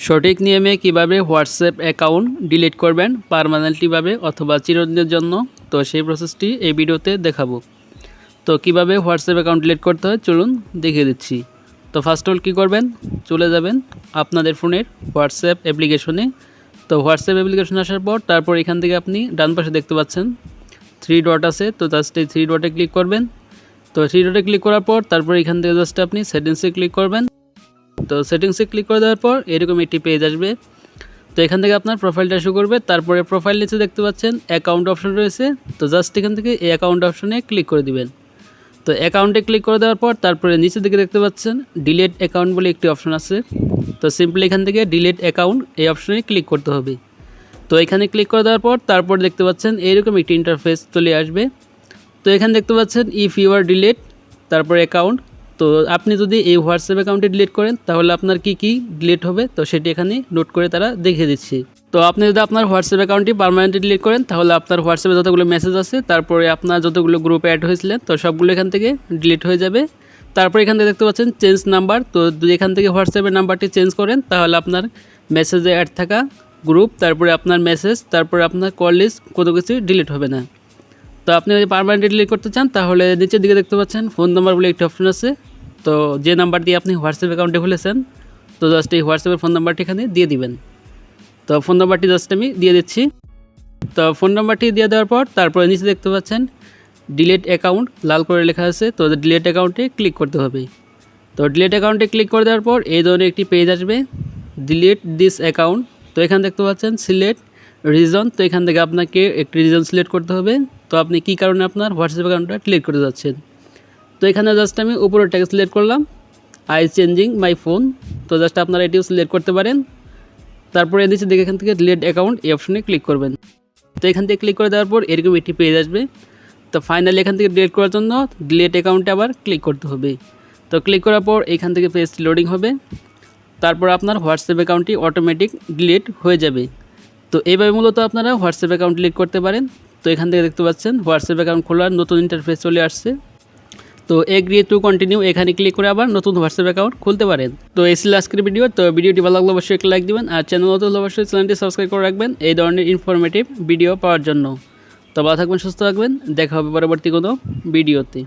সঠিক নিয়মে কিভাবে হোয়াটসঅ্যাপ অ্যাকাউন্ট ডিলিট করবেন পার্মানেন্টলিভাবে অথবা চিরদিনের জন্য, তো সেই প্রসেসটি এই ভিডিওতে দেখাবো। তো কিভাবে হোয়াটসঅ্যাপ অ্যাকাউন্ট ডিলিট করতে হয় চলুন দেখিয়ে দিচ্ছি। তো ফার্স্ট অল কী করবেন, চলে যাবেন আপনাদের ফোনের হোয়াটসঅ্যাপ অ্যাপ্লিকেশনে। তো হোয়াটসঅ্যাপ অ্যাপ্লিকেশন আসার পর তারপর এখান থেকে আপনি ডান পাশে দেখতে পাচ্ছেন 3 ডট আছে, তো জাস্ট এই 3 ডটে ক্লিক করবেন। তো 3 ডটে ক্লিক করার পর তারপর এখান থেকে জাস্ট আপনি সেটিংসে ক্লিক করবেন। তো সেটিংসে ক্লিক করে দেওয়ার পর এরকম একটি পেজ আসবে। তো এখান থেকে আপনার প্রোফাইলটা শো করবে। তারপরে প্রোফাইল নিচে দেখতে পাচ্ছেন অ্যাকাউন্ট অপশন রয়েছে, তো জাস্ট এখান থেকে এই অ্যাকাউন্ট অপশনে ক্লিক করে দিবেন। তো অ্যাকাউন্টে ক্লিক করে দেওয়ার পর তারপরে নিচের দিকে দেখতে পাচ্ছেন ডিলিট অ্যাকাউন্ট বলে একটি অপশন আছে। তো সিম্পলি এখান থেকে ডিলিট অ্যাকাউন্ট এই অপশনে ক্লিক করতে হবে। তো এখানে ক্লিক করে দেওয়ার পর তারপর দেখতে পাচ্ছেন এইরকম একটি ইন্টারফেস চলে আসবে। তো এখানে দেখতে পাচ্ছেন ইফ ইউ আর ডিলিট তারপর অ্যাকাউন্ট। তো আপনি যদি এই হোয়াটসঅ্যাপ অ্যাকাউন্টে ডিলিট করেন তাহলে আপনার কি কি ডিলিট হবে, তো সেটি এখানে নোট করে তারা দেখিয়ে দিচ্ছে। তো আপনি যদি আপনার হোয়াটসঅ্যাপ অ্যাকাউন্টটি পার্মানেন্টলি ডিলিট করেন তাহলে আপনার হোয়াটসঅ্যাপে যতগুলো মেসেজ আছে, তারপরে আপনার যতগুলো গ্রুপে অ্যাড হয়েছিলেন, তো সবগুলো এখান থেকে ডিলিট হয়ে যাবে। তারপর এখান থেকে দেখতে পাচ্ছেন চেঞ্জ নাম্বার। তো যদি এখান থেকে হোয়াটসঅ্যাপের নাম্বারটি চেঞ্জ করেন তাহলে আপনার মেসেজে অ্যাড থাকা গ্রুপ, তারপরে আপনার মেসেজ, তারপরে আপনার কল লিস্ট কত কিছু ডিলিট হবে না। তো আপনি যদি পার্মানেন্টলি ডিলিট করতে চান তাহলে নিচের দিকে দেখতে পাচ্ছেন ফোন নাম্বার বলে একটি অপশন আছে। তো যে নাম্বার দিয়ে আপনি হোয়াটসঅ্যাপ অ্যাকাউন্টে খুলেছেন, তো জাস্ট এই হোয়াটসঅ্যাপের ফোন নাম্বারটি এখানে দিয়ে দিবেন। তো ফোন নাম্বারটি জাস্ট আমি দিয়ে দিচ্ছি। তো ফোন নাম্বারটি দিয়ে দেওয়ার পর তারপরে নিচে দেখতে পাচ্ছেন ডিলিট অ্যাকাউন্ট লাল করে লেখা আছে, তো ডিলিট অ্যাকাউন্টে ক্লিক করতে হবে। তো ডিলিট অ্যাকাউন্টে ক্লিক করে দেওয়ার পর এই ধরনের একটি পেজ আসবে, ডিলিট দিস অ্যাকাউন্ট। তো এখানে দেখতে পাচ্ছেন সিলেক্ট রিজন। তো এখান থেকে আপনাকে একটি রিজন সিলেক্ট করতে হবে। তো আপনি কী কারণে আপনার হোয়াটসঅ্যাপ অ্যাকাউন্টটা ডিলিট করতে যাচ্ছেন। তো এখানে জাস্ট আমি উপরের ট্যাগ সিলেক্ট করলাম, আই চেঞ্জিং মাই ফোন। তো জাস্ট আপনারা এটিও সিলেক্ট করতে পারেন। তারপরে নিচে দিকে এখান থেকে ডিলিট অ্যাকাউন্ট এই অপশনে ক্লিক করবেন। তো এখান থেকে ক্লিক করে দেওয়ার পর এরকম একটি পেজ আসবে। তো ফাইনালি এখান থেকে ডিলিট করার জন্য ডিলিট অ্যাকাউন্টে আবার ক্লিক করতে হবে। তো ক্লিক করার পর এখান থেকে পেজ লোডিং হবে। তারপর আপনার হোয়াটসঅ্যাপ অ্যাকাউন্টটি অটোমেটিক ডিলিট হয়ে যাবে। তো এইভাবে মূলত আপনারা হোয়াটসঅ্যাপ অ্যাকাউন্ট ডিলিট করতে পারেন। তো এখান থেকে দেখতে পাচ্ছেন হোয়াটসঅ্যাপ অ্যাকাউন্ট খোলার নতুন ইন্টারফেস চলে আসছে। তো এগ্রি টু কন্টিনিউ এখানে ক্লিক করে আবার নতুন হোয়াটসঅ্যাপ অ্যাকাউন্ট খুলতে পারেন। তো এই ছিল আজকের ভিডিও। তো ভিডিওটি ভালো লাগলে অবশ্যই একটা লাইক দিবেন, আর চ্যানেল নতুন হলে অবশ্যই চ্যানেলটি সাবস্ক্রাইব করে রাখবেন এই ধরনের ইনফরমেটিভ ভিডিও পাওয়ার জন্য। তো ভালো থাকবেন, সুস্থ থাকবেন, দেখা হবে পরবর্তী কোনো ভিডিওতে।